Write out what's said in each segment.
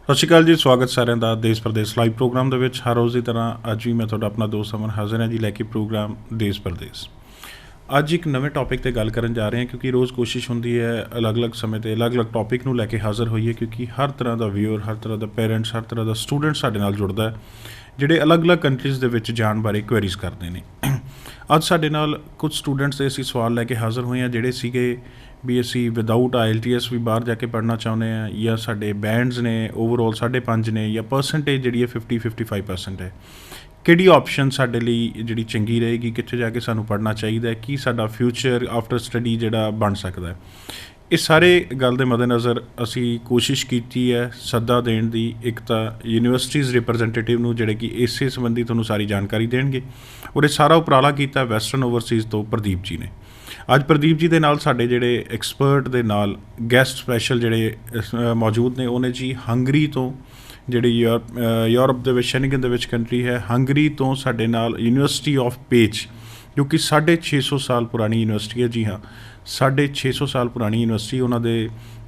ਸਤਿ ਸ਼੍ਰੀ ਅਕਾਲ ਜੀ, ਸਵਾਗਤ ਸਾਰਿਆਂ ਦਾ ਦੇਸ਼ ਪ੍ਰਦੇਸ਼ ਲਾਈਵ ਪ੍ਰੋਗਰਾਮ ਦੇ ਵਿੱਚ। ਹਰ ਰੋਜ਼ ਦੀ ਤਰ੍ਹਾਂ ਅੱਜ ਵੀ ਮੈਂ ਤੁਹਾਡਾ ਆਪਣਾ ਦੋਸਤ ਅਮਨ ਹਾਜ਼ਰ ਹਾਂ ਜੀ, ਲੈ ਕੇ ਪ੍ਰੋਗਰਾਮ ਦੇਸ਼ ਪ੍ਰਦੇਸ਼। ਅੱਜ ਇੱਕ ਨਵੇਂ ਟੌਪਿਕ 'ਤੇ ਗੱਲ ਕਰਨ ਜਾ ਰਹੇ ਹਾਂ, ਕਿਉਂਕਿ ਰੋਜ਼ ਕੋਸ਼ਿਸ਼ ਹੁੰਦੀ ਹੈ ਅਲੱਗ-ਅਲੱਗ ਸਮੇਂ 'ਤੇ ਅਲੱਗ-ਅਲੱਗ ਟੌਪਿਕ ਨੂੰ ਲੈ ਕੇ ਹਾਜ਼ਰ ਹੋਈਏ, ਕਿਉਂਕਿ ਹਰ ਤਰ੍ਹਾਂ ਦਾ ਵਿਊਅਰ, ਹਰ ਤਰ੍ਹਾਂ ਦਾ ਪੇਰੈਂਟਸ, ਹਰ ਤਰ੍ਹਾਂ ਦਾ ਸਟੂਡੈਂਟ ਸਾਡੇ ਨਾਲ ਜੁੜਦਾ ਹੈ, ਜਿਹੜੇ ਅਲੱਗ-ਅਲੱਗ ਕੰਟਰੀਜ਼ ਦੇ ਵਿੱਚ ਜਾਣ ਬਾਰੇ ਕੁਐਰੀਜ਼ ਕਰਦੇ ਨੇ। ਅੱਜ ਸਾਡੇ ਨਾਲ ਕੁਝ ਸਟੂਡੈਂਟਸ ਦੇ ਅਸੀਂ ਸਵਾਲ ਲੈ ਕੇ ਹਾਜ਼ਰ ਹੋਏ ਹਾਂ, ਜਿਹੜੇ ਸੀਗੇ ਵੀ ਅਸੀਂ ਵਿਦਆਊਟ IELTS ਵੀ ਬਾਹਰ ਜਾ ਕੇ ਪੜ੍ਹਨਾ ਚਾਹੁੰਦੇ ਹਾਂ, ਜਾਂ ਸਾਡੇ ਬੈਂਡਸ ਨੇ ਓਵਰਆਲ 5.5 ਨੇ, ਜਾਂ ਪਰਸੈਂਟੇਜ ਜਿਹੜੀ ਹੈ 50-55% ਹੈ। ਕਿਹੜੀ ਆਪਸ਼ਨ ਸਾਡੇ ਲਈ ਜਿਹੜੀ ਚੰਗੀ ਰਹੇਗੀ, ਕਿੱਥੇ ਜਾ ਕੇ ਸਾਨੂੰ ਪੜ੍ਹਨਾ ਚਾਹੀਦਾ ਹੈ, ਕੀ ਸਾਡਾ ਫਿਊਚਰ ਆਫਟਰ ਸਟੱਡੀ ਜਿਹੜਾ ਬਣ ਸਕਦਾ ਹੈ। ਇਹ ਸਾਰੇ ਗੱਲ ਦੇ ਮੱਦੇਨਜ਼ਰ ਅਸੀਂ ਕੋਸ਼ਿਸ਼ ਕੀਤੀ ਹੈ ਸੱਦਾ ਦੇਣ ਦੀ, ਇੱਕ ਤਾਂ ਯੂਨੀਵਰਸਿਟੀਜ਼ ਰਿਪਰੈਜ਼ੈਂਟੇਟਿਵ ਨੂੰ, ਜਿਹੜੇ ਕਿ ਇਸੇ ਸੰਬੰਧੀ ਤੁਹਾਨੂੰ ਸਾਰੀ ਜਾਣਕਾਰੀ ਦੇਣਗੇ, ਔਰ ਇਹ ਸਾਰਾ ਉਪਰਾਲਾ ਕੀਤਾ ਵੈਸਟਰਨ ਓਵਰਸੀਜ਼ ਤੋਂ ਪ੍ਰਦੀਪ ਜੀ ਨੇ। ਅੱਜ ਪ੍ਰਦੀਪ ਜੀ ਦੇ ਨਾਲ ਸਾਡੇ ਜਿਹੜੇ ਐਕਸਪਰਟ ਦੇ ਨਾਲ ਗੈਸਟ ਸਪੈਸ਼ਲ ਜਿਹੜੇ ਮੌਜੂਦ ਨੇ, ਉਹਨੇ ਜੀ ਹੰਗਰੀ ਤੋਂ, ਜਿਹੜੀ ਯੂਰਪ ਦੇ ਵਿੱਚ ਸ਼ੈਨਗਨ ਦੇ ਵਿੱਚ ਕੰਟਰੀ ਹੈ, ਹੰਗਰੀ ਤੋਂ ਸਾਡੇ ਨਾਲ ਯੂਨੀਵਰਸਿਟੀ ਆਫ ਪੇਚ, ਜੋ ਕਿ 650 ਸਾਲ ਪੁਰਾਣੀ ਯੂਨੀਵਰਸਿਟੀ ਹੈ। ਜੀ ਹਾਂ, 650 ਸਾਲ ਪੁਰਾਣੀ ਯੂਨੀਵਰਸਿਟੀ। ਉਹਨਾਂ ਦੇ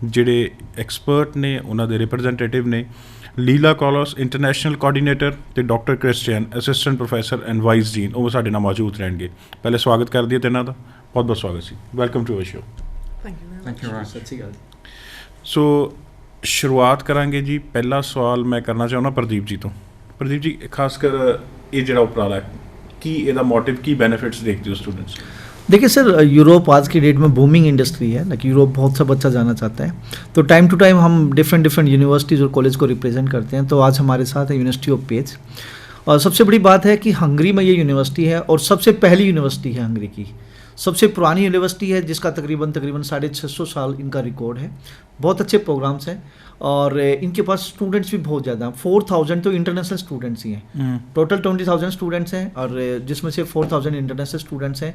ਜਿਹੜੇ ਐਕਸਪਰਟ ਨੇ, ਉਹਨਾਂ ਦੇ ਰਿਪਰੈਜ਼ੈਂਟੇਟਿਵ ਨੇ ਲੀਲਾ ਕੋਲਸ, ਇੰਟਰਨੈਸ਼ਨਲ ਕੋਆਰਡੀਨੇਟਰ, ਅਤੇ doctor Christian, assistant professor and vice dean, ਉਹ ਸਾਡੇ ਨਾਲ ਮੌਜੂਦ ਰਹਿਣਗੇ। ਪਹਿਲੇ ਸਵਾਗਤ ਕਰਦੀ ਹੈ ਇਹਨਾਂ ਦਾ, ਬਹੁਤ ਬਹੁਤ ਸਵਾਗਤ ਸੀ। Welcome to our show. Thank you. ਸਤਿ ਸ਼੍ਰੀ ਅਕਾਲ। ਸੋ ਸ਼ੁਰੂਆਤ ਕਰਾਂਗੇ ਜੀ। ਪਹਿਲਾ ਸਵਾਲ ਮੈਂ ਕਰਨਾ ਚਾਹੁੰਦਾ ਪ੍ਰਦੀਪ ਜੀ ਤੋਂ। ਪ੍ਰਦੀਪ ਜੀ, ਖਾਸ ਕਰ ਇਹ ਜਿਹੜਾ ਉਪਰਾਲਾ ਹੈ, ਕੀ ਇਹਦਾ ਮੋटिव, ਕੀ बेनिफिट्स देखते हो स्टूडेंट्स? देखिए सर, यूरोप आज की डेट में बूमिंग इंडस्ट्री है, लाइक यूरोप बहुत सा बच्चा जाना चाहता है, तो टाइम टू टाइम हम डिफरेंट यूनिवर्सिटीज़ और कॉलेज को रिप्रेजेंट करते हैं। तो आज हमारे साथ है यूनिवर्सिटी ऑफ पेच, और सबसे बड़ी बात है कि हंगरी में ये यूनिवर्सिटी है और सबसे पहली यूनिवर्सिटी है हंगरी की, सबसे पुरानी यूनिवर्सिटी है, जिसका तकरीबन 650 साल इनका रिकॉर्ड है। बहुत अच्छे प्रोग्राम्स हैं और इनके पास स्टूडेंट्स भी बहुत ज़्यादा हैं। 4000 तो इंटरनेशनल स्टूडेंट्स ही हैं। टोटल 20,000 स्टूडेंट्स हैं और जिसमें से 4000 इंटरनेशनल स्टूडेंट्स हैं।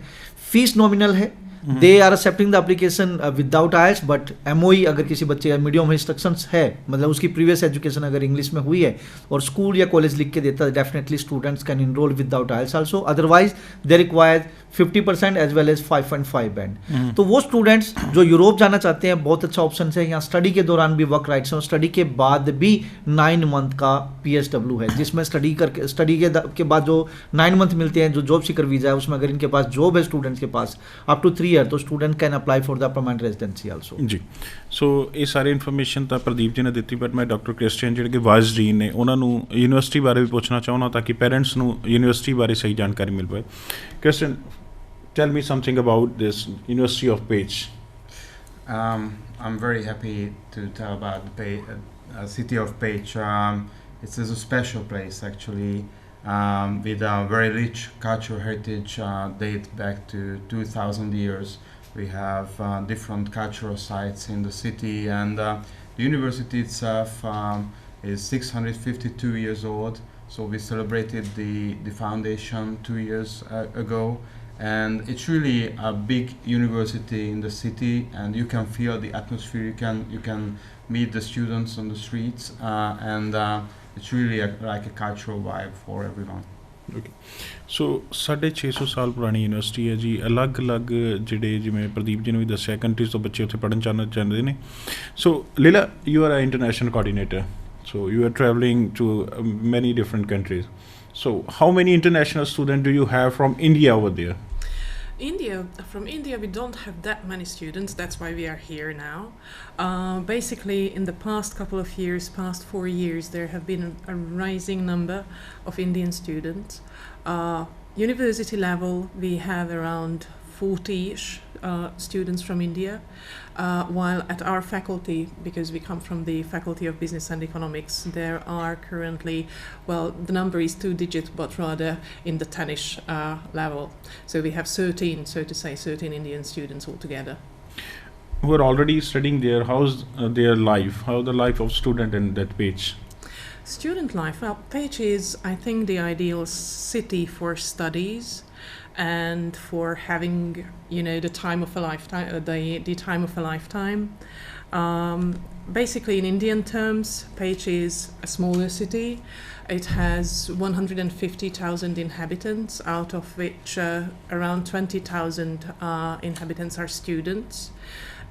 फीस नॉमिनल है। They are accepting the application without IELTS, but MOE अगर किसी बच्चे या मीडियम इंस्ट्रक्शंस है, मतलब उसकी प्रीवियस एजुकेशन अगर इंग्लिश में हुई है और स्कूल या कॉलेज लिख के देता है, definitely students can enroll without IELTS also. Otherwise they require 50% as well as 5.5 band. तो वो स्टूडेंट्स जो यूरोप जाना चाहते हैं, बहुत अच्छा ऑप्शन है। यहाँ स्टडी के दौरान भी वर्क राइट्स हैं और स्टडी के बाद भी 9 मंथ का PSW है, जिसमें स्टडी के बाद जो 9 मंथ मिलते हैं, जो जॉब सीकर वीज़ा है, उसमें अगर इनके पास जॉब है स्टूडेंट्स के पास अप टू 3 ईयर, तो student can apply for the permanent residency also जी। सो ये सारी इन्फॉर्मेशन तो प्रदीप जी ने दी, बट मैं डॉक्टर क्रिस्टीयन ਜਿਹੜੇ ਕਿ ਵਾइस डीन ने, उन्होंने यूनिवर्सिटी बारे भी पूछना चाहूँगा, ताकि पेरेंट्स ਨੂੰ यूनिवर्सिटी बारे सही जानकारी मिल पाए। Christian, tell me something about this University of Page. I'm very happy to tell about the city of Page. It's a special place actually, with a very rich cultural heritage, date back to 2000 years. We have different cultural sites in the city, and the university itself is 652 years old. So we celebrated the foundation 2 years ago. And it's really a big university in the city, and you can feel the atmosphere. You can meet the students on the streets, and it's really like a cultural vibe for everyone. Okay. So 650 ਸਾਲ ਪੁਰਾਣੀ university ਹੈ ਜੀ। ਅਲੱਗ-ਅਲੱਗ ਜਿਹੜੇ, ਜਿਵੇਂ ਪ੍ਰਦੀਪ ਜੀ ਨੇ ਵੀ ਦੱਸਿਆ, countries ਤੋਂ ਬੱਚੇ ਉੱਥੇ ਪੜ੍ਹਨ ਚਾਹੁੰਦੇ ਨੇ। So Leela, you are a international coordinator, so you are traveling to many different countries. So how many international students do you have from India over there? From India we don't have that many students. That's why we are here now. Basically, in the past couple of years, past 4 years, there have been a rising number of Indian students. University level, we have around 40-ish students from India, while at our faculty, because we come from the Faculty of Business and Economics, there are currently, well, the number is 2-digit, but rather in the 10-ish level. So we have 13, so to say, 13 Indian students altogether. Who are already studying there. How's their life? How the life of student in that Page? Student life, well, Page is, I think, the ideal city for studies and for having, the time of a lifetime, the time of a lifetime. Basically, in Indian terms, Page is a smaller city. It has 150,000 inhabitants, out of which around 20,000 inhabitants are students.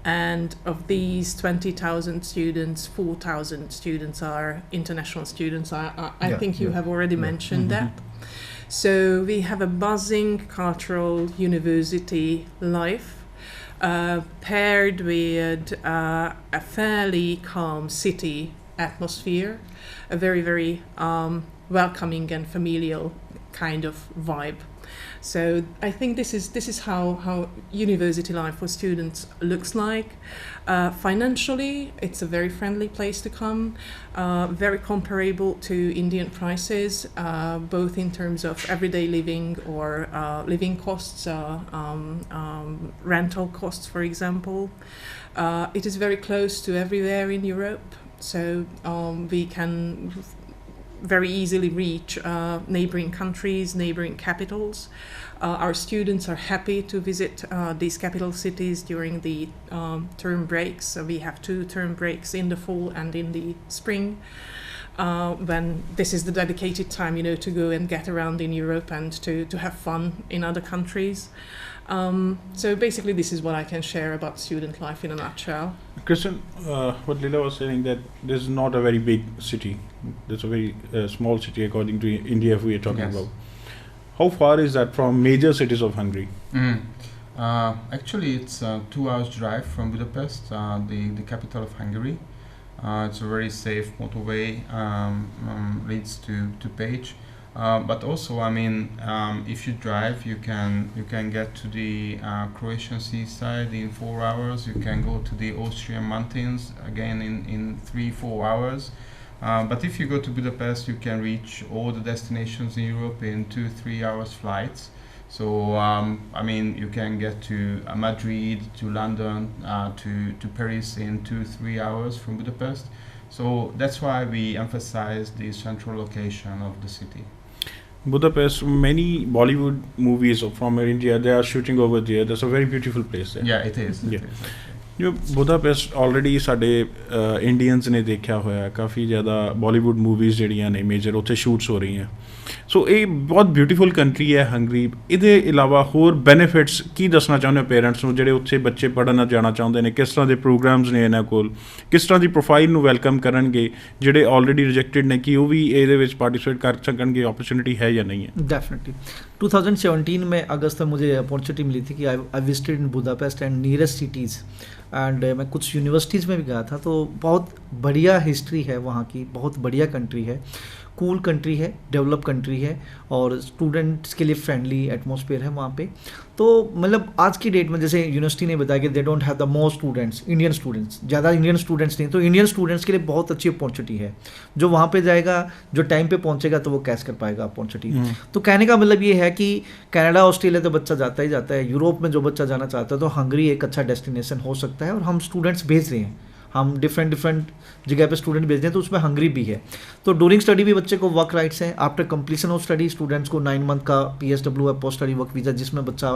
And of these 20,000 students, 4,000 students are international students. I think you have already mentioned that. So we have a buzzing cultural university life paired with a fairly calm city atmosphere, a very, very welcoming and familial kind of vibe. So I think this is how university life for students looks like. Financially, it's a very friendly place to come, very comparable to Indian prices, both in terms of everyday living or living costs, rental costs, for example. It is very close to everywhere in Europe, so we can very easily reach neighboring countries, neighboring capitals. Our students are happy to visit these capital cities during the term breaks. So we have 2 term breaks in the fall and in the spring, when this is the dedicated time, to go and get around in Europe and to have fun in other countries. So basically this is what I can share about student life in a nutshell. Kristen, what Leela was saying, that this is not a very big city. It's a very small city according to India if we are talking about. How far is that from major cities of Hungary? Actually, it's a 2 hours drive from Budapest, the capital of Hungary. It's a very safe motorway, leads to Pécs. But also, if you drive, you can get to the Croatian seaside in 4 hours. You can go to the Austrian mountains again in 3-4 hours. But if you go to Budapest, you can reach all the destinations in Europe in 2-3 hours flights. So you can get to Madrid, to London, to Paris in 2-3 hours from Budapest. So that's why we emphasize the central location of the city. Budapest, many Bollywood movies from India, they are shooting over there. That's a very beautiful place there. Yeah, it is. It is ਜੋ ਬੁਦਾਪੈਸਟ already ਸਾਡੇ Indians ਨੇ ਦੇਖਿਆ ਹੋਇਆ, ਕਾਫੀ ਜ਼ਿਆਦਾ Bollywood movies ਜਿਹੜੀਆਂ ਨੇ major ਉੱਥੇ shoots ਹੋ ਰਹੀਆਂ। ਸੋ ਇਹ ਬਹੁਤ ਬਿਊਟੀਫੁਲ ਕੰਟਰੀ ਹੈ ਹੰਗਰੀ। ਇਹਦੇ ਇਲਾਵਾ ਹੋਰ ਬੈਨੀਫਿਟਸ ਕੀ ਦੱਸਣਾ ਚਾਹੁੰਦੇ ਹੋ ਪੇਰੈਂਟਸ ਨੂੰ ਜਿਹੜੇ ਉੱਥੇ ਬੱਚੇ ਪੜ੍ਹਨਾ ਜਾਣਾ ਚਾਹੁੰਦੇ ਨੇ? ਕਿਸ ਤਰ੍ਹਾਂ ਦੇ ਪ੍ਰੋਗਰਾਮਸ ਨੇ ਇਹਨਾਂ ਕੋਲ? ਕਿਸ ਤਰ੍ਹਾਂ ਦੀ ਪ੍ਰੋਫਾਈਲ ਨੂੰ ਵੈਲਕਮ ਕਰਨਗੇ? ਜਿਹੜੇ ਆਲਰੇਡੀ ਰਿਜੈਕਟਡ ਨੇ, ਕਿ ਉਹ ਵੀ ਇਹਦੇ ਵਿੱਚ ਪਾਰਟੀਸਪੇਟ ਕਰ ਸਕਣਗੇ? अपॉर्चुनिटी है या नहीं है? डेफिनेटली 2017 में अगस्त में मुझे अपॉर्चुनिटी मिली थी कि I visited in Budapest and nearest cities and मैं कुछ यूनिवर्सिटीज़ में भी गया था। तो बहुत बढ़िया हिस्ट्री है वहाँ की, बहुत बढ़िया कंट्री है, कूल कंट्री है, डेवलप कंट्री है और स्टूडेंट्स के लिए फ्रेंडली एटमॉस्फेयर है वहाँ पे। तो मतलब आज की डेट में जैसे यूनिवर्सिटी ने बताया कि they don't have the more students, Indian students, ज़्यादा इंडियन स्टूडेंट्स नहीं, तो इंडियन स्टूडेंट्स के लिए बहुत अच्छी अपॉर्चुनिटी है। जो वहाँ पे जाएगा, जो टाइम पे पहुँचेगा तो वो कैच कर पाएगा अपॉर्चुनिटी। तो कहने का मतलब ये है कि कनाडा ऑस्ट्रेलिया तो बच्चा जाता ही जाता है, यूरोप में जो बच्चा जाना चाहता है तो हंगरी एक अच्छा डेस्टिनेशन हो सकता है। और हम स्टूडेंट्स भेज रहे हैं, हम डिफरेंट जगह पे स्टूडेंट भेज रहे हैं, तो उसमें हंगरी भी है। तो ड्यूरिंग स्टडी भी बच्चे को वर्क राइट्स हैं। After completion of study students को 9 मंथ का PSW है, पोस्ट स्टडी वर्क वीज़ा, जिसमें बच्चा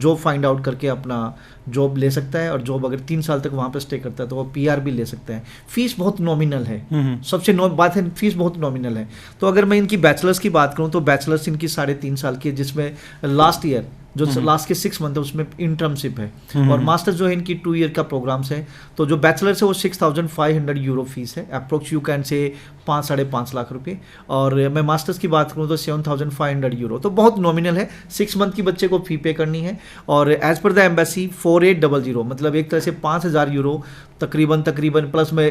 जॉब फाइंड आउट करके अपना जॉब ले सकता है और जॉब अगर 3 साल तक वहाँ पे स्टे करता है तो वो PR भी ले सकता है। फीस बहुत नॉमिनल है, सबसे बात है फीस बहुत नॉमिनल है। तो अगर मैं इनकी बैचलर्स की बात करूँ तो बैचलर्स इनकी 3.5 साल की है, जिसमें लास्ट ईयर जो लास्ट के 6 मंथ है उसमें इंटर्नशिप है और मास्टर्स जो है इनकी 2 ईयर का प्रोग्राम्स है। तो जो बैचलर्स है वो 6,500 यूरो फीस है, approx you can say 5-5.5 lakh रुपए। और मैं मास्टर्स की बात करूँ तो 7,500 यूरो, तो बहुत नॉमिनल है। 6 मंथ की बच्चे को फ़ी पे करनी है और एज पर द एम्बेसी 4,800, मतलब एक तरह से 5,000 यूरो तकरीबन प्लस में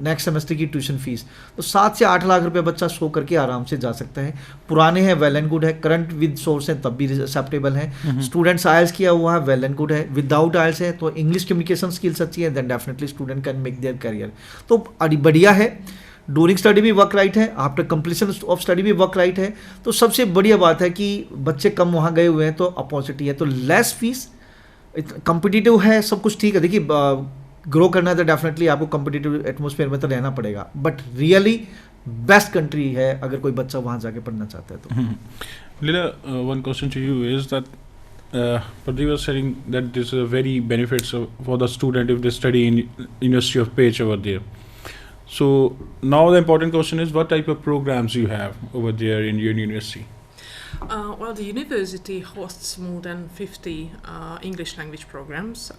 नेक्स्ट सेमेस्टर की ट्यूशन फीस, तो 7 से 8 लाख रुपए बच्चा शो करके आराम से जा सकता है। पुराने हैं, वेल एंड गुड है, करंट विद सोर्स है तब भी एक्सेप्टेबल है। स्टूडेंट्स आइल्स किया हुआ है, वेल एंड गुड है। विदाउट आइल्स है तो इंग्लिश कम्युनिकेशन स्किल्स अच्छी है, then definitely student can make their career. तो बढ़िया है। ड्यूरिंग स्टडी भी वर्क राइट है, आफ्टर कंप्लीशन ऑफ स्टडी भी वर्क राइट है। तो सबसे बढ़िया बात है कि बच्चे कम वहाँ गए हुए हैं तो अपॉर्चुनिटी है, तो लेस फीस, कॉम्पिटिटिव है, सब कुछ ठीक है। देखिए ग्रो करना है तो डेफिनेटली आपको कॉम्पिटिटिव एटमॉस्फेयर में तो रहना पड़ेगा, बट रियली बेस्ट कंट्री है अगर कोई बच्चा वहाँ जाके पढ़ना चाहता है तो। Lila, one question to you is that Pardeep was saying that this is a very benefits for the student if they study in University of Pécs over there. So now the important question is, what type of programs you have over there in your university? Well, the university hosts more than 50 English language programs.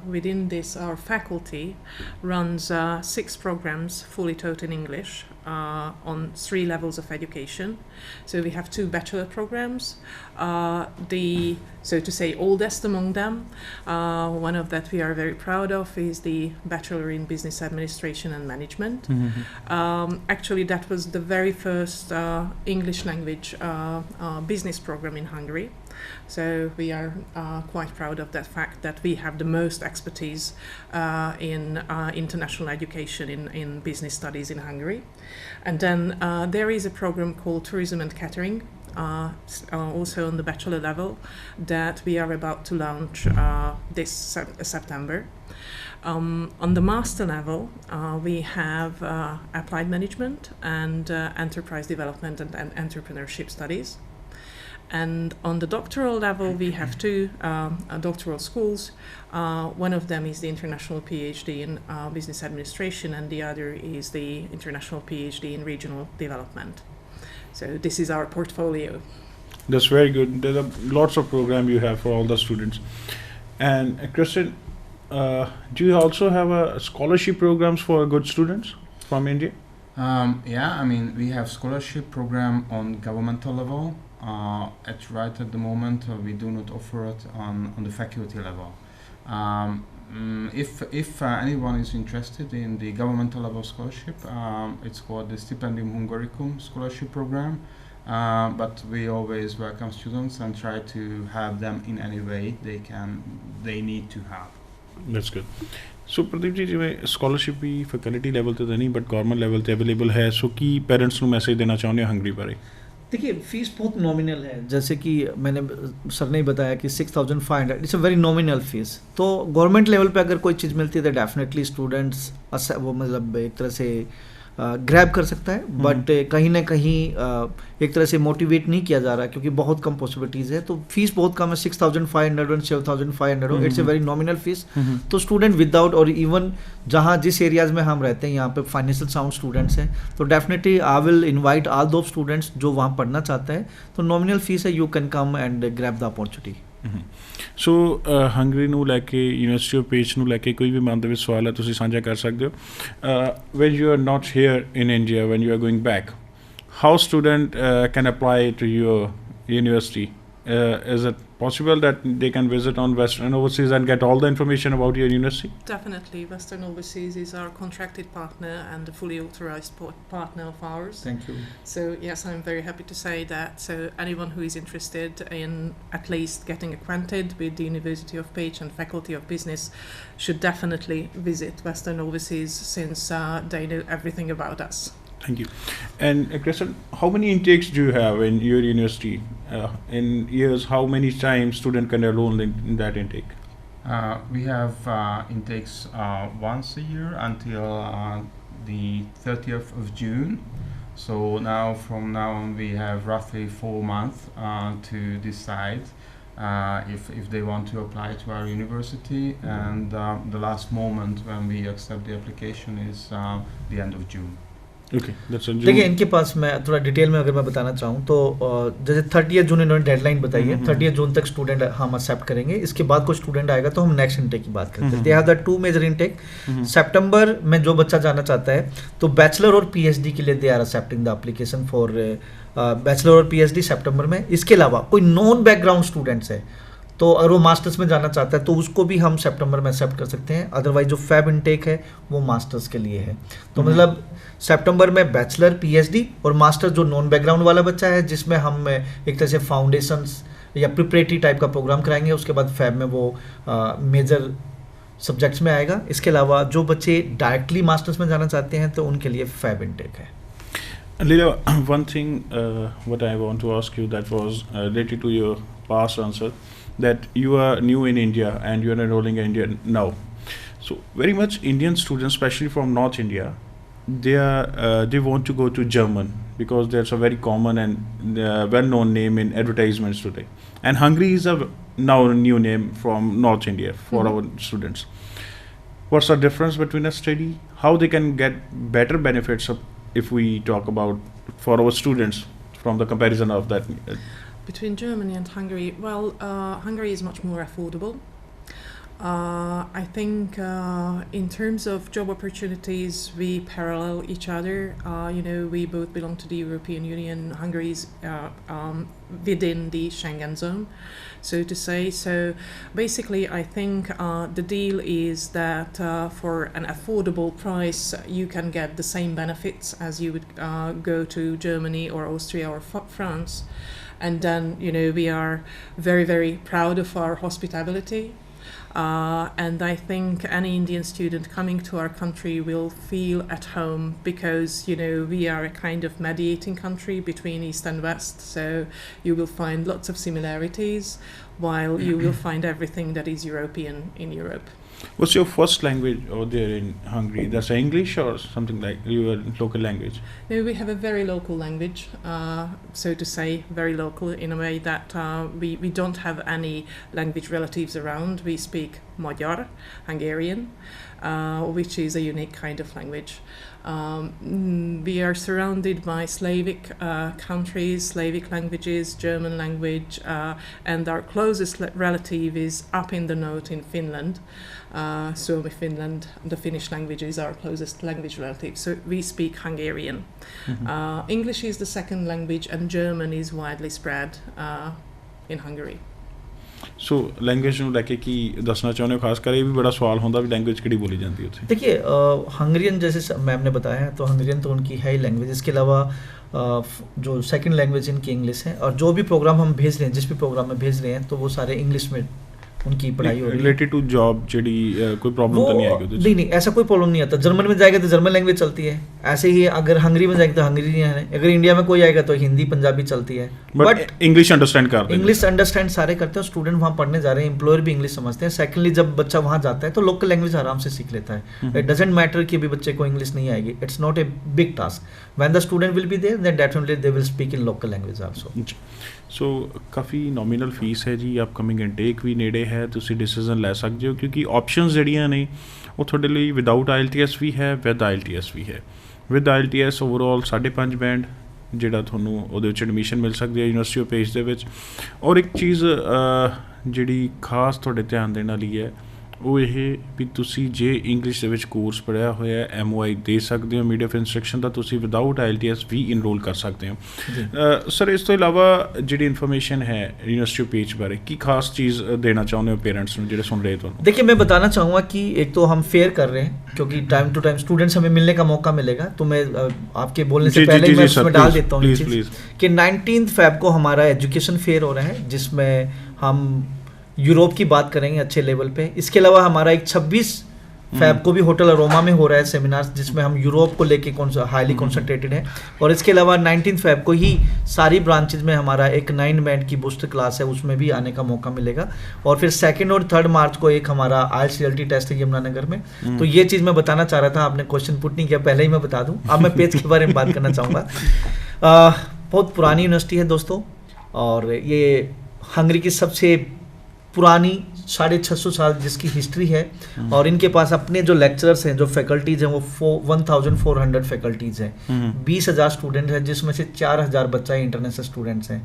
Within this, our faculty runs 6 programs fully taught in English on 3 levels of education. So we have 2 bachelor programs. The, so to say, oldest among them, one of that we are very proud of is the Bachelor in Business Administration and Management. Actually, that was the very first English language business program in Hungary. So we are quite proud of that fact that we have the most expertise in international education in business studies in Hungary. And then there is a program called Tourism and Catering, also on the bachelor level, that we are about to launch this September. On the master level, we have applied management and enterprise development and entrepreneurship studies. And on the doctoral level, we have 2 doctoral schools. One of them is the International PhD in Business Administration, and the other is the International PhD in Regional Development. So this is our portfolio. That's very good. There are lots of programs you have for all the students. And Kristen, do you also have a scholarship programs for good students from India? Yeah, I mean, we have scholarship program on governmental level. At the moment, we do not offer it on the faculty level. If anyone is interested in the governmental level scholarship, it's called the Stipendium Hungaricum scholarship program. But we always welcome students and try to help them in any way they need to have. That's good. So Pradeep ji जिਵੇਂ scholarship भी faculty level ਤੇ ਤਾਂ ਨਹੀਂ but government level ਤੇ available है, so की parents ਨੂੰ message देना चाਹੁੰਦੇ हो हंगरी बारे? देखिए फीस बहुत नॉमिनल है, जैसे कि मैंने सर ने बताया कि 6,500 it's a very nominal fees. तो गवर्नमेंट लेवल पे अगर कोई चीज़ मिलती है तो डेफिनेटली स्टूडेंट्स वो मतलब एक तरह से ग्रैब कर सकता है, बट कहीं ना कहीं एक तरह से मोटिवेट नहीं किया जा रहा क्योंकि बहुत कम पॉसिबिलिटीज़ है. तो फीस बहुत कम है, 6,500 और 7,500 हो, it's a very nominal fees. तो स्टूडेंट विदाउट, और इवन जहाँ जिस एरियाज़ में हम रहते हैं यहाँ पे फाइनेंशियल साउंड स्टूडेंट्स हैं, तो definitely I will invite all those students जो वहाँ पढ़ना चाहते हैं. तो नॉमिनल फीस है, you can come and grab the opportunity. So Hungary ਨੂੰ ਲੈ ਕੇ, ਯੂਨੀਵਰਸਿਟੀ ਆਫ ਪੇਚ ਨੂੰ ਲੈ ਕੇ ਕੋਈ ਵੀ ਮਨ ਦੇ ਵਿੱਚ ਸਵਾਲ ਹੈ ਤੁਸੀਂ ਸਾਂਝਾ ਕਰ ਸਕਦੇ ਹੋ. When you are not here in India, when you are going back, how student can apply to your university? Is it possible that they can visit on Western Overseas and get all the information about your university? Definitely. Western Overseas is our contracted partner and a fully authorized partner of ours. Thank you. So yes, I'm very happy to say that. So anyone who is interested in at least getting acquainted with the University of Page and Faculty of Business should definitely visit Western Overseas, since they know everything about us. Thank you. And Kristen, how many intakes do you have in your university? In years, how many times student can enroll in that intake? We have intakes once a year until the 30th of June. So from now on, we have roughly 4 months to decide if they want to apply to our university. And the last moment when we accept the application is the end of June. देखिए इनके पास मैं थोड़ा detail में अगर मैं बताना चाहूँ तो जैसे 30 जून इन्होंने डेडलाइन बताई है, 30 जून तक स्टूडेंट हम एक्सेप्ट करेंगे. इसके बाद कोई स्टूडेंट आएगा तो हम नेक्स्ट इनटेक की बात करते हैं. They have the 2 major intake. सितंबर में जो बच्चा जाना चाहता है तो बैचलर और पीएचडी के लिए they are accepting the application for bachelor और पीएचडी सितंबर में. इसके अलावा कोई नॉन बैकग्राउंड स्टूडेंट्स है तो अगर वो मास्टर्स में जाना चाहता है तो उसको भी हम सितंबर में एक्सेप्ट कर सकते हैं. अदरवाइज जो फैब इनटेक है वो मास्टर्स के लिए है. तो मतलब सितंबर में बैचलर, पीएचडी और मास्टर जो नॉन बैकग्राउंड वाला बच्चा है, जिसमें हम एक तरह से फाउंडेशंस या प्रिपरेटरी टाइप का प्रोग्राम कराएंगे. उसके बाद फैब में वो मेजर सब्जेक्ट्स में आएगा. इसके अलावा जो बच्चे डायरेक्टली मास्टर्स में जाना चाहते हैं तो उनके लिए फैब इनटेक है. Lila, one thing what I want to ask you that was related to your past answer, that you are new in India and you are enrolling in India now. So very much Indian students, especially from North India, they want to go to German because that's a very common and well-known name in advertisements today. And Hungary is now a new name from North India for our students. What's the difference between a study? How they can get better benefits if we talk about for our students from the comparison of that? Between Germany and Hungary, well, Hungary is much more affordable. I think in terms of job opportunities, we parallel each other. We both belong to the European Union. Hungary is within the Schengen zone, so to say. So basically, I think the deal is that for an affordable price, you can get the same benefits as you would go to Germany or Austria or France. And then, we are very, very proud of our hospitality. And I think any Indian student coming to our country will feel at home because, we are a kind of mediating country between East and West. So you will find lots of similarities while you will find everything that is European in Europe. What's your first language over there in Hungary? That's English or something like your local language? No, we have a very local language, so to say, very local in a way that we don't have any language relatives around. We speak Magyar, Hungarian, which is a unique kind of language. We are surrounded by Slavic countries, Slavic languages, German language, and our closest relative is up in the north in Finland. Suomi, Finland, the Finnish language is our closest language relative. So we speak Hungarian. English is the second language, and German is widely spread in Hungary. So language ਨੂੰ ਲੈ ਕੇ ਕੀ ਦੱਸਣਾ ਚਾਹੁੰਦੇ ਹੋ? ਖਾਸ ਕਰ ਇਹ ਵੀ ਬੜਾ ਸਵਾਲ ਹੁੰਦਾ ਵੀ ਲੈਂਗੁਏਜ ਕਿਹੜੀ बोली जाती है ਉੱਥੇ? देखिए हंगरियन जैसे मैम ने बताया है, तो हंगरियन तो उनकी है ही लैंग्वेज। इसके अलावा जो सेकंड लैंग्वेज इनकी इंग्लिश है, और जो भी प्रोग्राम हम भेज रहे हैं, जिस भी प्रोग्राम में भेज रहे हैं, तो वो सारे इंग्लिश में उनकी पढ़ाई हो रही है। रिलेटेड टू जॉब ਜਿਹੜੀ कोई प्रॉब्लम तो नहीं आएगी? नहीं, ऐसा कोई प्रॉब्लम नहीं आता। जर्मन में जाएगा तो जर्मन लैंग्वेज चलती है, ऐसे ही अगर हंगरी में जाएगा तो हंगरी है, अगर इंडिया में कोई आएगा तो हिंदी पंजाबी चलती है। बट इंग्लिश अंडरस्टैंड करते हैं, इंग्लिश अंडरस्टैंड सारे करते हैं। स्टूडेंट वहाँ पढ़ने जा रहे हैं, एम्प्लॉयर भी इंग्लिश समझते हैं। सेकेंडली, जब बच्चा वहाँ जाता है तो लोकल लैंग्वेज आराम से सीख लेता है। इट डजेंट मैटर कि अभी बच्चे को इंग्लिश नहीं आएगी, it's not a big task. When the student will be there, then definitely they will speak in local language also. So ਕਾਫੀ ਨੋਮੀਨਲ ਫੀਸ ਹੈ ਜੀ, ਅਪਕਮਿੰਗ ਇਨਟੇਕ ਵੀ ਨੇੜੇ ਹੈ, ਤੁਸੀਂ ਡਿਸੀਜ਼ਨ ਲੈ ਸਕਦੇ ਹੋ ਕਿਉਂਕਿ ਆਪਸ਼ਨਸ ਜਿਹੜੀਆਂ ਨੇ ਉਹ ਤੁਹਾਡੇ ਲਈ ਵਿਦਆਊਟ IELTS ਵੀ ਹੈ, ਵਿਦ IELTS ਵੀ ਹੈ। ਵਿਦ IELTS ਓਵਰਆਲ 5.5 ਬੈਂਡ ਜਿਹੜਾ ਤੁਹਾਨੂੰ ਉਹਦੇ ਵਿੱਚ ਐਡਮਿਸ਼ਨ ਮਿਲ ਸਕਦੀ ਹੈ ਯੂਨੀਵਰਸਿਟੀ ਆਫ ਪੇਜ ਦੇ ਵਿੱਚ। ਔਰ ਇੱਕ ਚੀਜ਼ ਜਿਹੜੀ ਖਾਸ ਤੁਹਾਡੇ ਧਿਆਨ ਦੇਣ ਵਾਲੀ ਹੈ ਉਹ ਇਹ ਵੀ ਤੁਸੀਂ ਜੇ ਇੰਗਲਿਸ਼ ਦੇ ਵਿੱਚ ਕੋਰਸ ਪੜ੍ਹਿਆ ਹੋਇਆ MOI ਦੇ ਸਕਦੇ ਹੋ, ਮੀਡੀਅਮ ਆਫ ਇੰਸਟਰਕਸ਼ਨ ਦਾ, ਤੁਸੀਂ ਵਿਦਆਊਟ IELTS ਵੀ ਇਨਰੋਲ ਕਰ ਸਕਦੇ ਹੋ। ਸਰ ਇਸ ਤੋਂ ਇਲਾਵਾ ਜਿਹੜੀ ਇਨਫੋਰਮੇਸ਼ਨ ਹੈ यूनिवर्सिटी ऑफ पेज बारे की खास चीज़ देना चाहते हो पेरेंट्स जो सुन रहे हैं? देखिए, मैं बताना चाहूँगा कि एक तो हम फेयर कर रहे हैं क्योंकि टाइम टू टाइम स्टूडेंट्स हमें मिलने का मौका मिलेगा, तो मैं आपके बोलने से पहले मैं उसमें डाल देता हूँ कि 19 फ़रवरी को हमारा एजुकेशन फेयर हो रहा है जिसमें हम यूरोप की बात करेंगे अच्छे लेवल पे। इसके अलावा हमारा एक 26 फ़रवरी को भी होटल अरोमा में हो रहा है सेमिनार, जिसमें हम यूरोप को लेके हाईली कॉन्सेंट्रेटेड है। और इसके अलावा 19 फ़रवरी को ही सारी ब्रांचेज में हमारा एक 9 बैंड की बूस्टर क्लास है, उसमें भी आने का मौका मिलेगा। और फिर 2 और 3 मार्च को एक हमारा IELTS CLT टेस्ट है यमुनानगर में। तो ये चीज़ मैं बताना चाह रहा था, आपने क्वेश्चन पुट नहीं किया, पहले ही मैं बता दूँ। अब मैं पेज के बारे में बात करना चाहूँगा। बहुत पुरानी यूनिवर्सिटी है दोस्तों, और ये हंगरी की सबसे पुरानी 650 साल जिसकी हिस्ट्री है। और इनके पास अपने जो लेक्चरर्स हैं, जो फैकल्टीज़ हैं, वो 1400 फैकल्टीज़ हैं। 20,000 स्टूडेंट हैं, जिसमें से 4,000 बच्चा इंटरनेशनल स्टूडेंट्स हैं।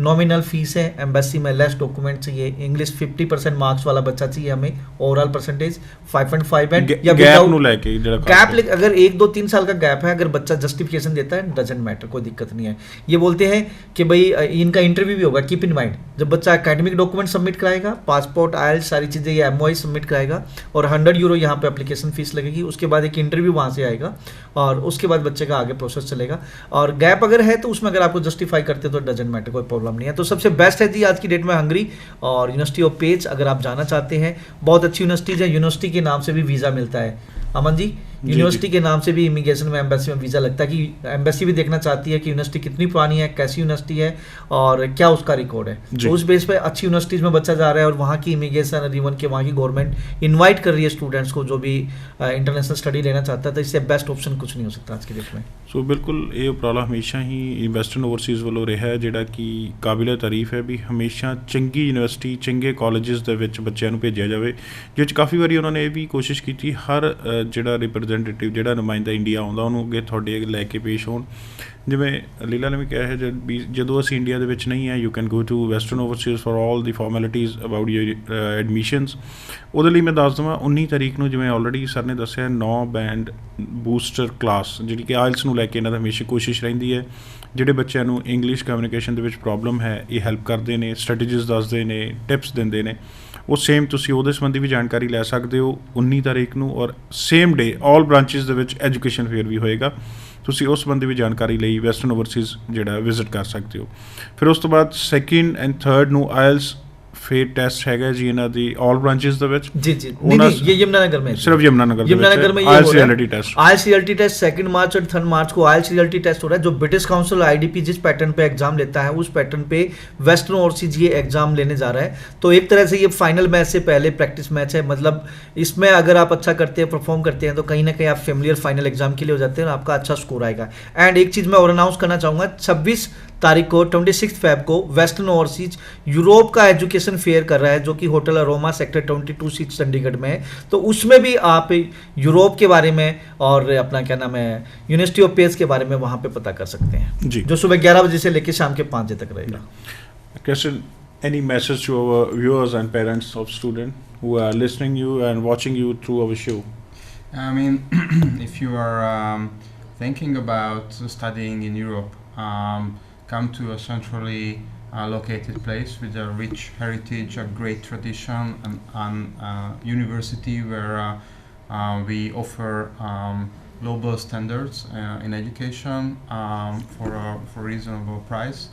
नॉमिनल फीस है, एम्बेसी में लेस डॉक्यूमेंट चाहिए, इंग्लिश 50% मार्क्स वाला बच्चा चाहिए हमें, ओवरऑल परसेंटेज 5.5 है या गैप। अगर 1-2-3 साल का गैप है, अगर बच्चा जस्टिफिकेशन देता है, डजेंट मैटर, कोई दिक्कत नहीं है। ये बोलते हैं कि भाई इनका इंटरव्यू भी होगा, कीप इन माइंड, जब बच्चा एकेडमिक डॉक्यूमेंट सबमिट कराएगा, पासपोर्ट, IELTS सारी चीज़ें, ये MOI सबमिट कराएगा, और 100 यूरो यहाँ पे एप्लीकेशन फीस लगेगी। उसके बाद एक इंटरव्यू वहाँ से आएगा, और उसके बाद बच्चे का आगे प्रोसेस चलेगा। और गैप अगर है तो उसमें अगर आपको जस्टिफाई करते तो डजेंट मैटर, कोई प्रॉब्लम नहीं है। तो सबसे बेस्ट है जी आज की डेट में हंगरी और यूनिवर्सिटी ऑफ पेज। अगर आप जाना चाहते हैं, बहुत अच्छी यूनिवर्सिटीज़ है, यूनिवर्सिटी के नाम से भी वीज़ा मिलता है। अमन जी, यूनिवर्सिटी के नाम से भी इमिग्रेशन में, एम्बेसी में वीज़ा लगता है कि एम्बेसी भी देखना चाहती है कि यूनिवर्सिटी कितनी पुरानी है, कैसी यूनिवर्सिटी है और क्या उसका रिकॉर्ड है। तो उस बेस पे अच्छी यूनिवर्सिटीज़ में बच्चा जा रहा है और वहाँ की इमिग्रेशन और इवन के वहाँ की गवर्नमेंट इन्वाइट कर रही है स्टूडेंट्स को जो भी इंटरनेशनल स्टडी लेना चाहता है। तो इससे बेस्ट ऑप्शन कुछ नहीं हो सकता आज की डेट में। सो बिल्कुल ये उपराला हमेशा ही वैसटर्न ओवरसीज़ वालों रहा है, जिहड़ा कि काबिल तारीफ है भी हमेशा चंगी यूनिवर्सिटी, चंगे कॉलेजेस दे विच बच्चों को भेजा जाए, जिस काफ़ी बारी उन्होंने ये भी कोशिश की हर जिहड़ा रिप्रजेंटेटिव, जिहड़ा नुमाइंदा इंडिया आउंदा, उन्होंने अगे तुहाडे लैके पेश होण ਜਿਵੇਂ ਲੀਲਾ ਨੇ ਵੀ ਕਿਹਾ ਹੈ ਵੀ ਜਦੋਂ ਅਸੀਂ ਇੰਡੀਆ ਦੇ ਵਿੱਚ ਨਹੀਂ ਹੈ you can go to Western Overseas for all the formalities about your admissions. ਉਹਦੇ ਲਈ ਮੈਂ ਦੱਸ ਦੇਵਾਂ 19 ਤਾਰੀਖ ਨੂੰ ਜਿਵੇਂ ਆਲਰੇਡੀ ਸਰ ਨੇ ਦੱਸਿਆ 9 ਬੈਂਡ ਬੂਸਟਰ ਕਲਾਸ ਜਿਹੜੀ ਕਿ ਆਇਲਸ ਨੂੰ ਲੈ ਕੇ ਇਹਨਾਂ ਦਾ ਹਮੇਸ਼ਾ ਕੋਸ਼ਿਸ਼ ਰਹਿੰਦੀ ਹੈ ਜਿਹੜੇ ਬੱਚਿਆਂ ਨੂੰ ਇੰਗਲਿਸ਼ ਕਮਿਊਨੀਕੇਸ਼ਨ ਦੇ ਵਿੱਚ ਪ੍ਰੋਬਲਮ ਹੈ ਇਹ ਹੈਲਪ ਕਰਦੇ ਨੇ, ਸਟ੍ਰੈਟੇਜੀਜ਼ ਦੱਸਦੇ ਨੇ, ਟਿਪਸ ਦਿੰਦੇ ਨੇ। ਉਹ ਸੇਮ ਤੁਸੀਂ ਉਹਦੇ ਸੰਬੰਧੀ ਵੀ ਜਾਣਕਾਰੀ ਲੈ ਸਕਦੇ ਹੋ 19 ਤਾਰੀਖ ਨੂੰ। ਔਰ ਸੇਮ ਡੇ ਆਲ ਬ੍ਰਾਂਚਿਸ ਦੇ ਵਿੱਚ ਐਜੂਕੇਸ਼ਨ ਫੇਅਰ ਵੀ ਹੋਏਗਾ, ਤੁਸੀਂ ਉਸ ਸੰਬੰਧੀ ਵੀ ਜਾਣਕਾਰੀ ਲਈ ਵੈਸਟਰਨ ਓਵਰਸੀਜ਼ ਜਿਹੜਾ ਵਿਜ਼ਿਟ ਕਰ ਸਕਦੇ ਹੋ। ਫਿਰ ਉਸ ਤੋਂ ਬਾਅਦ 2nd and 3rd ਨੂੰ ਆਇਲਸ ਫੇਰ ਟੈਸਟ हैगा जी ਇਹਨਾਂ ਦੀ ਆਲ ਬ੍ਰਾਂਚਿਸ ਦੇ ਵਿੱਚ। जी जी नहीं ये यमुनानगर में सिर्फ यमुनानगर में ये आइल्स रियलिटी टेस्ट आइल्स रियलिटी टेस्ट 2 मार्च और 3 मार्च को आइल्स रियलिटी टेस्ट हो रहा है। जो ब्रिटिश काउंसिल आईडीपी जिस पैटर्न पे एग्जाम लेता है उस पैटर्न पे वेस्टर्न ओवरसीज ये एग्जाम लेने जा रहा है। तो एक तरह से ये फाइनल मैच से पहले प्रैक्टिस मैच है, मतलब इसमें अगर आप अच्छा करते हैं, परफॉर्म करते हैं तो कहीं ना कहीं आप फेमिलियर फाइनल एग्जाम के लिए हो जाते हैं और आपका अच्छा स्कोर आएगा। एंड एक चीज़ मैं और अनाउंस करना चाहूँगा 26 तारीख को 26 फेब को वेस्टर्न ओवरसीज यूरोप का एजुकेशन फेयर कर रहा है जो कि होटल अरोमा सेक्टर 22 चंडीगढ़ में है। तो उसमें भी आप यूरोप के बारे में और अपना क्या नाम है यूनिवर्सिटी ऑफ पेस के बारे में वहाँ पे पता कर सकते हैं जी, जो सुबह 11 बजे से लेकर शाम के 5 बजे तक रहेगा। Question, any message to our viewers and parents of students who are listening you and watching you through our show? I mean, if you are thinking about studying in Europe, come to a centrally located place with a rich heritage, a great tradition, and university where we offer global standards in education for reasonable price.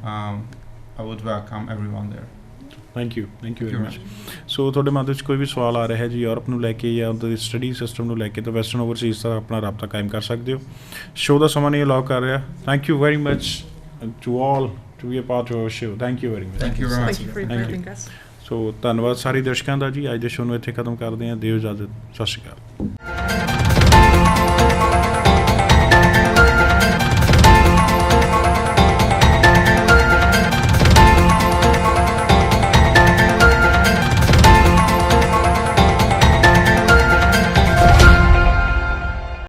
I would welcome everyone there. Thank you very much. So ਤੁਹਾਡੇ ਮਨ ਦੇ ਵਿੱਚ ਕੋਈ ਵੀ ਸਵਾਲ ਆ ਰਿਹਾ ਹੈ ਜੀ ਯੂਰਪ ਨੂੰ ਲੈ ਕੇ ਜਾਂ ਉਹਦੇ ਸਟੱਡੀ ਸਿਸਟਮ ਨੂੰ ਲੈ ਕੇ ਤਾਂ ਵੈਸਟਰਨ ਓਵਰਸੀਜ਼ ਦਾ ਆਪਣਾ ਰਾਬਤਾ ਕਾਇਮ ਕਰ ਸਕਦੇ ਹੋ। ਸ਼ੋਅ ਦਾ ਸਮਾਂ ਨਹੀਂ ਅਲਾਉ ਕਰ ਰਿਹਾ। Thank you very much to all to be a part of our show. Thank you very much. Thank you very much. Thank you for inviting us. So ਧੰਨਵਾਦ ਸਾਰੇ ਦਰਸ਼ਕਾਂ ਦਾ ਜੀ। ਅੱਜ ਦੇ ਸ਼ੋਅ ਨੂੰ ਇੱਥੇ ਖਤਮ ਕਰਦੇ ਹਾਂ। ਦਿਓ ਇਜਾਜ਼ਤ। ਸਤਿ ਸ਼੍ਰੀ ਅਕਾਲ।